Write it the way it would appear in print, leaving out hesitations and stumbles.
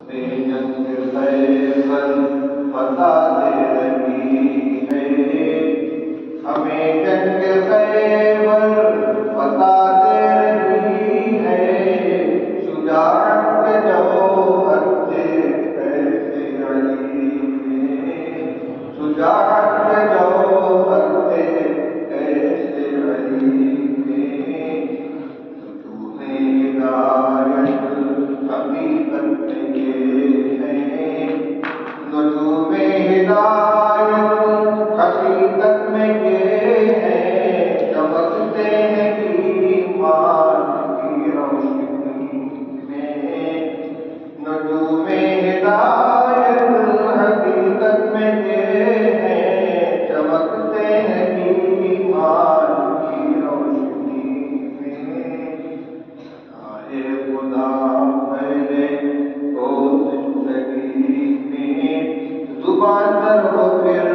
جنگ خیبر بتا دے رہی ہے، ہمیں جنگ خیبر بتا دے رہی ہے، شجاعت کے جوہر تھے ایسے علی میں، شجاعت کے جوہر تھے ایسے علی میں، نجوم ہدایت حقیقت میں یہ ہے، نجوم ہدایت حقیقت میں یہ ہے، چمکتے ہیں ایمان کی روشنی میں، نجوم ہدایت حقیقت میں یہ ہے، چمکتے ہیں ایمان کی روشنی میں، اے خدا پہلے ہو زندگی میں، زبان در ہو پھر